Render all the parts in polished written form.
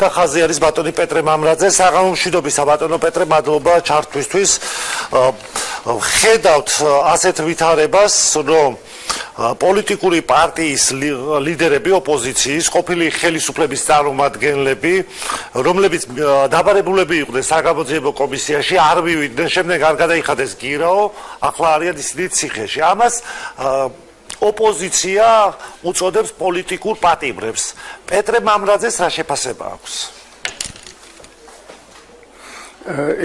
და ხაზი არის ბატონი პეტრე მამრაძე. საღამო მშვიდობისა ბატონო პეტრე, მადლობა ჩართვისთვის. ხედავთ ასეთ ვითარებას, რომ პოლიტიკური პარტიის ლიდერები, ოპოზიციის, ყოფილი ხელისუფლების წარმომადგენლები, რომლებიც დაბარებულები იყვნენ საგამოძიებო კომისიაში, არ მივიდნენ, შემდეგ არ გადაიხადეს გირაო, ახლა არიან ისინი ციხეში. ამას ოპოზიცია უწოდებს პოლიტიკურ პატიმრებს. პეტრე მამრაძეს რა შეფასება აქვს?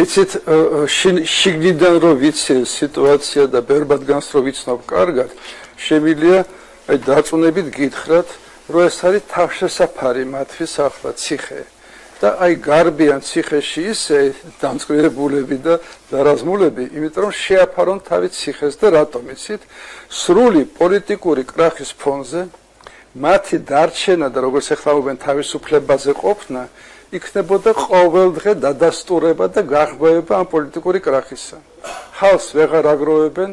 იცით, შიგნიდან რო ვიცი სიტუაცია და ბევრად განს რო ვიცნობ კარგად, შემიძლია დაწუნებით გითხრათ, რომ ეს არის თავშესაფარი მათთვის ახლა ციხე. და გარბიან ციხეში ისე დამწყვილებულები და დარაზმულები, იმიტომ რომ შეაფარონ თავი ციხეს და რატომ იცით? სრული პოლიტიკური კრახის ფონზე მათი დარჩენა და როგორც ეხლაობენ თავისუფლებაზე ყოფნა იქნებოდა ყოველდღე დადასტურება და გაღვევება ამ პოლიტიკური კრახისა. ხალხს ვეღარ აგროვებენ,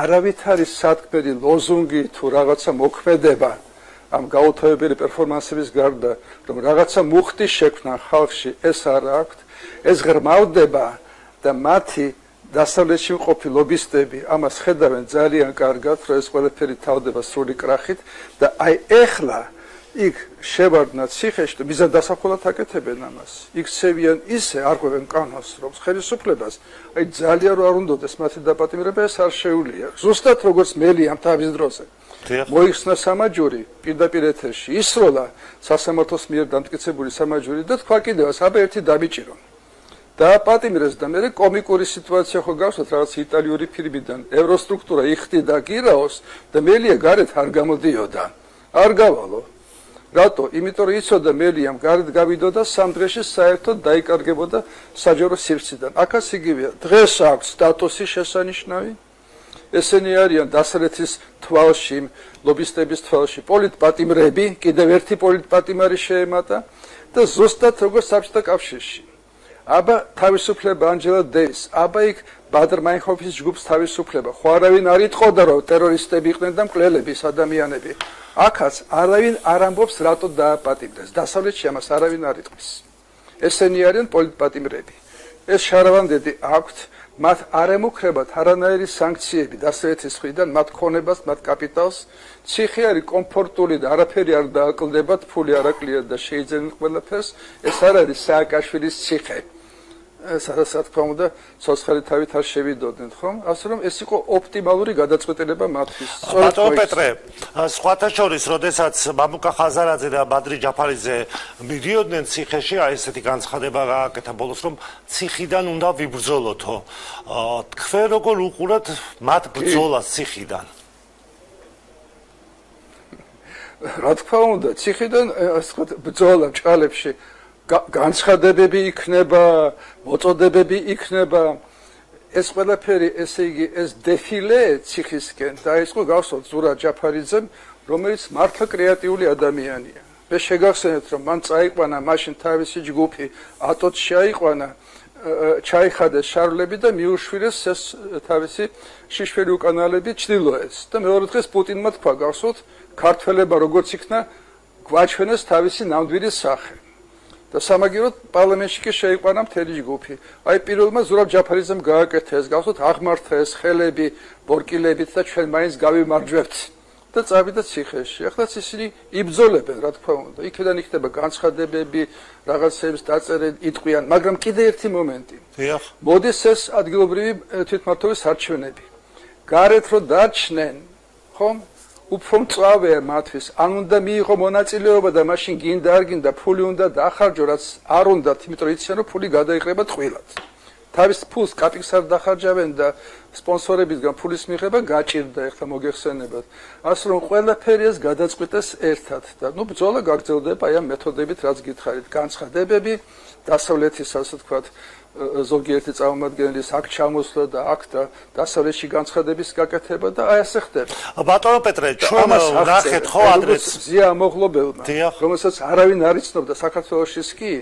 არავითარი სათქმელი ლოზუნგი თუ რაღაცა მოქმედება ამ გაუთავებელი პერფორმანსების გარდა, რომ რაღაცა მუხტი შექმნა ხალხში, ეს არ აქვთ, ეს ღრმავდება და მათი დასავლეთში მყოფი ლობისტები ამას ხედავენ ძალიან კარგად, რომ ეს ყველაფერი თავდება სრული კრახით და ეხლა იქ შევარდნა ციხეში და მიზან დასახულად აკეთებენ ამას. იქცევიან ისე არღვევენ კანონს, რომ ხელისუფლებას ძალიან არ უნდოდეს მათი დაპატიმრება, ეს არ შეუძლია. ზუსტად როგორც მელიამ თავის დროზე მოიხსნა სამაჯური პირდაპირ ეთერში, ისროლა სასამართლოს მიერ დამტკიცებული სამაჯური და თქვა კიდევაც აბა ერთი დამიჭირონ. დააპატიმრეს და მე კომიკური სიტუაცია ხო გავსვათ რაღაც იტალიური ფილმიდან, ევროსტრუქტურა იხდიდა გირაოს და მელია გარეთ არ გამოდიოდა. არ გავალო. რატო? იმიტომ რომ იცოდა მელიამ გარეთ გავიდოდა სამ დღეში საერთოდ დაიკარგებოდა საჯარო სივრციდან. აქაც იგივეა. დღეს აქვს სტატუსი შესანიშნავი. ესენი არიან დასავლეთის თვალში, ლობისტების თვალში პოლიტპატიმრები, კიდევ ერთი პოლიტპატიმარი შეემატა და ზუსტად როგორც საბჭოთა კავშირში. აბა თავისუფლება ანჯელა დეის, აბა იქ ბადრ მაინჰოფის ჯგუფს თავისუფლება. ხო არავინ არ იტყოდა რომ ტერორისტები იყვნენ და მკვლელების ადამიანები. აქაც არავინ არ ამბობს რატო დააპატიმრეს. დასავლეთში ამას არავინ არ იტყვის. ესენი არიან პოლიტპატიმრები. ეს შარავანდედი აქვთ, მათ არ ემუქრებათ არანაირი სანქციები დასავლეთის მხრიდან, მათ ქონებას, მათ კაპიტალს. ციხე არის კომფორტული და არაფერი არ დააკლდებათ, ფული არ აკლიათ და შეიძენენ ყველაფერს. ეს არ არის სააკაშვილის ციხე. სადაც რა თქმა უნდა ცოცხალი თავით არ შევიდოდნენ, ხომ? ასე რომ ეს იყო ოპტიმალური გადაწყვეტილება მათთვის. ბატონო პეტრე, სხვათა შორის, როდესაც მამუკა ხაზარაძე და ბადრი ჯაფარიძე მიდიოდნენ ციხეში, ესეთი განცხადება გააკეთა ბოლოს, რომ ციხიდან უნდა ვიბრძოლოთო. თქვენ როგორ უყურებთ მათ ბრძოლას ციხიდან? რა თქმა უნდა, ციხიდან ბრძოლა ჭალებში განცხადებები იქნება, მოწოდებები იქნება. ეს ყველაფერი, ესე იგი, ეს დეფილე ციხისკენ დაიწყო გავსოთ ზურაბ ჯაფარიძემ, რომელიც მართლა კრეატიული ადამიანია. მე შეგახსენეთ, რომ მან წაიყვანა მაშინ თავისი ჯგუფი, ატოც შეაიყვანა, ჩაიხადეს შარლები და მიუშვირეს ეს თავისი შიშველი უკანალები ჩრდილოეთს. და მეორე დღეს პუტინმა თქვა გავსოთ, ქართველებმა როგორც იქნა, გვაჩვენეს თავისი ნამდვილი სახე. და სამაგიეროდ პარლამენტში კი შეიყვანა მთელი ჯგუფი. პირველმა ზურაბ ჯაფარიძემ გააკეთა ეს, გავსოთ აღმართა ეს ხელები, ბორკილებით და ჩვენ მაინც გავიმარჯვებთ და წავიდა ციხეში. ახლაც ისინი იბრძოლებენ, რა თქმა უნდა. იქიდან იქნება განცხადებები, რაღაცებს დაწერენ, იტყვიან, მაგრამ კიდე ერთი მომენტი. მოდის ეს ადგილობრივი თვითმმართველობის არჩევნები. გარეთ რო დარჩნენ, ხომ? უფრო მწვავეა მათთვის, ან უნდა მიიღო მონაწილეობა და მაშინ გინდა არ გინდა ფული უნდა დახარჯო, რაც არ უნდათ, იმიტომ რომ იციან რომ ფული გადაიყრება ტყუილად. თავის ფულს კაპიკს არ დახარჯავენ და სპონსორებისგან ფულის მიღება გაჭირდა ეხლა მოგეხსენებათ. ასე რომ ყველაფერი ეს გადაწყვეტეს ერთად და ბრძოლა გაგრძელდება ამ მეთოდებით, რაც გითხარით, განცხადებები, დასავლეთის ასე ვთქვათ, ზოგიერთი წარმომადგენლის აქ ჩამოსვლა და აქ და დასავლეთში განცხადების გაკეთება და ასე ხდება. ბატონო პეტრე, ჩვენ ნახეთ ხო ადრეს ზია ამოღლობელმა, რომელსაც არავინ არ იცნობდა საქართველოშიც კი,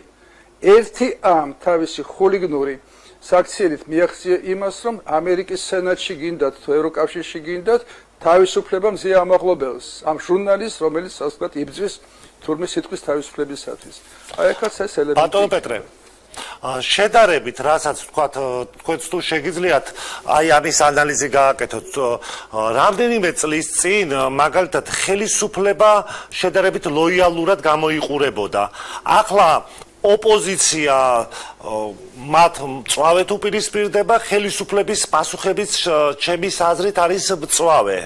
ერთი ამ თავისი ხულიგნური საქციელით მიაღწია იმას, რომ ამერიკის სენატში გინდათ თუ ევროკავშირში გინდათ, თავისუფლება მზია ამოღლობელს, ამ ჟურნალისტს, რომელიც ასე ვთქვათ იბრძვის თურმე სიტყვის თავისუფლებისათვის. აი ახაც ეს ელემენტი. ბატონო პეტრე, შედარებით, რასაც თქვათ, თქვენც თუ შეგიძლიათ აი ამის ანალიზი გააკეთოთ, რამდენიმე წლის წინ მაგალითად ხელისუფლება შედარებით ლოიალურად გამოიყურებოდა. ახლა ოპოზიცია მათ მწვავედ უპირისპირდება, ხელისუფლების პასუხებიც ჩემის აზრით არის მწვავე.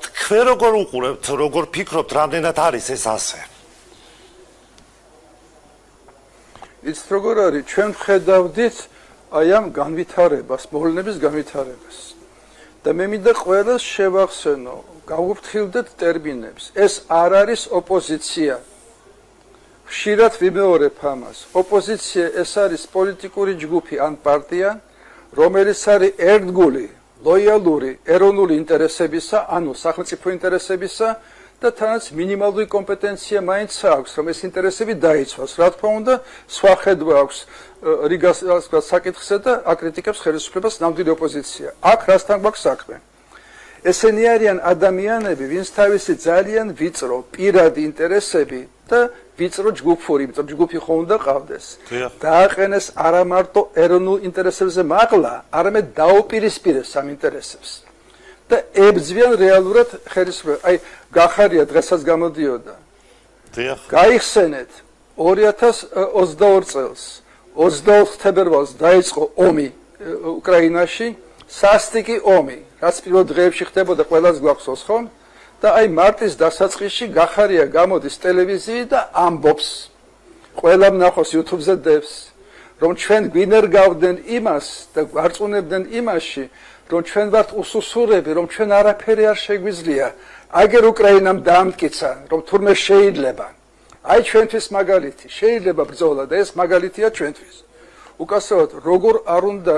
თქვენ როგორ უყურებთ, როგორ ფიქრობთ, რამდენად არის ეს ასე? იცით როგორ არის, ჩვენ ვხედავდით აი ამ განვითარებას, მოვლენების განვითარებას. და მე მინდა ყველას შევახსენო, გავუფრთხილდეთ ტერმინებს. ეს არ არის ოპოზიცია. ხშირად ვიმეორებ ამას. ოპოზიცია ეს არის პოლიტიკური ჯგუფი ან პარტია, რომელიც არის ერთგული, ლოიალური ეროვნული ინტერესებისა, ანუ სახელმწიფო ინტერესებისა და თანაც მინიმალური კომპეტენცია მაინც აქვს, რომ ეს ინტერესები დაიცვას. რა თქმა უნდა, სხვა ხედვა აქვს რიგას საკითხზე და აკრიტიკებს ხელისუფლებას ნამდვილი ოპოზიცია. აქ რასთან გვაქვს საქმე? ესენი არიან ადამიანები, ვინც თავისი ძალიან ვიწრო პირადი ინტერესები და ვიწრო ჯგუფური, იმიტომ ჯგუფი ხო უნდა ყავდეს. დააყენეს არა მარტო ეროვნულ ინტერესებზე მაღლა, არამედ დაუპირისპირეს ამ ინტერესებს. და ებრძვიან რეალურად ხელისუფლებას. აი, გახარია დღესაც გამოდიოდა. დიახ. გაიხსენეთ 2022 წელს 24 თებერვალს დაიწყო ომი უკრაინაში, სასტიკი ომი, რაც პირველ დღეებში ხდებოდა ყველას გვახსოვს ხომ? და აი მარტის დასაწყისში გახარია გამოდის ტელევიზიი და ამბობს. ყველამ ნახოს YouTube-ზე დევს, რომ ჩვენ გვინერგავდნენ იმას და გვარწმუნებდნენ იმაში, რომ ჩვენ ვართ უსუსურები, რომ ჩვენ არაფერი არ შეგვიძლია. აგერ უკრაინამ დაამტკიცა, რომ თურმე შეიძლება. აი ჩვენთვის მაგალითი, შეიძლება ბრძოლა და ეს მაგალითია ჩვენთვის. უკასრად როგორ არ უნდა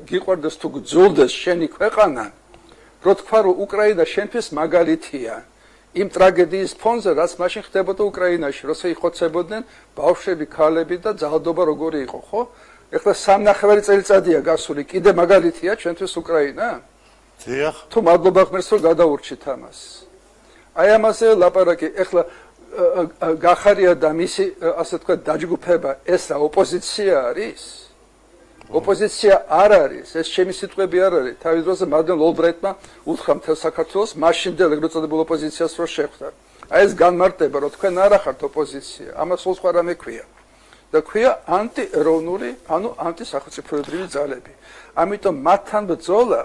გიყვარდეს თუ გძულდეს შენი ქვეყანა, რო თქვა რომ უკრაინა შენთვის მაგალითია. იმ ტრაგედიის ფონზე, რაც მაშინ ხდებოდა უკრაინაში, როცა იხოცებოდნენ ბავშვები, ქალები და ძალადობა როგორი იყო, ხო? ეხლა 3.5 წელიწადია გასული, კიდე მაგალითია ჩვენთვის უკრაინა? დიახ. თუ მადლობა ღმერთს რომ გადაურჩით ამას. აი ამაზე ლაპარაკი, ეხლა გახარია და მისი ასე თქვა დაჯგუფება, ეს რა ოპოზიცია არის? ოპოზიცია არ არის, ეს ჩემი სიტყვები არ არის. თავის დროზე მადლენ ოლბრაიტმა უთხრა მთელ საქართველოს მაშინდელ ეგრეთ წოდებულ ოპოზიციას რო შეხვდა. აი ეს განმარტება, რომ თქვენ არ ახართ ოპოზიცია, ამას სულ სხვა რამე ქვია. და ქვია ანტიეროვნული, ანუ ანტისახელმწიფოებრივი ძალები. ამიტომ მათთან ბრძოლა,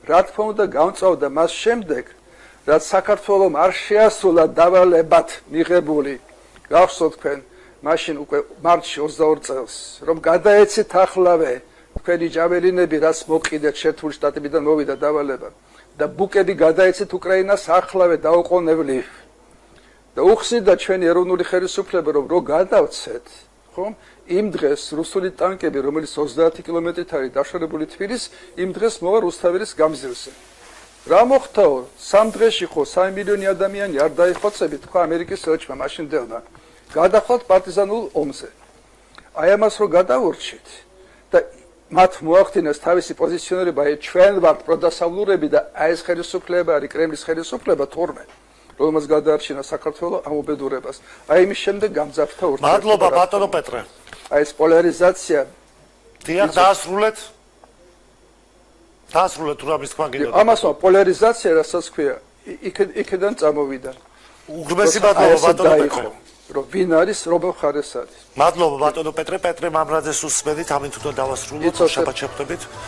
რა თქმა უნდა, გამწვავდა მას შემდეგ, რაც საქართველომ არ შეასრულა დავალებად მიღებული, გახსოვთ თქვენ, მაშინ უკვე მარტში 22 წელს, რომ გადაეცით ახლავე თქვენი ჯაველინები, რაც მოკიდეთ შეერთებული შტატებიდან მოვიდა დავალება და ბუკები გადაეცით უკრაინას ახლავე დაუყოვნებლივ. და უხსნიდა ჩვენი ეროვნული ხელისუფლება, რომ რო გადავცეთ, ხომ? იმ დღეს რუსული ტანკები, რომელიც 30 კილომეტრით არის დაშორებული თბილის, იმ დღეს მოვა რუსთაველის გამზირზე. რა მოხდაო? 3 დღეში ხო 3 მილიონი ადამიანი არ დაიხოცებით, თქვა ამერიკის ელჩმა მაშინდელმა. გადახვალთ პარტიზანულ ომზე. აი ამას რო გადავურჩით და მათ მოახდინეს თავისი პოზიციონირება, აი ჩვენ ვართ პროდასავლურები და აი ეს ხელისუფლება არის კრემლის ხელისუფლება თურმე, რომელმაც გადაარჩინა საქართველოს ამ უბედურებას. აი იმის შემდეგ გამძაფრდა ურთიერთობა. მადლობა ბატონო პეტრე. აი ეს პოლარიზაცია. დიახ, დაასრულეთ. დაასრულეთ თუ რამის თქვა გინდა. ამას პოლარიზაცია რასაც ქვია, იქიდან წამოვიდა. უღრმესი მადლობა ბატონო პეტრე. რომ ვინ არის, რომელ მხარეს არის. მადლობა ბატონო პეტრე, პეტრე მამრაძეს უსმენით, ამით თვითონ დავასრულოთ, შაბათ შეხვდებით.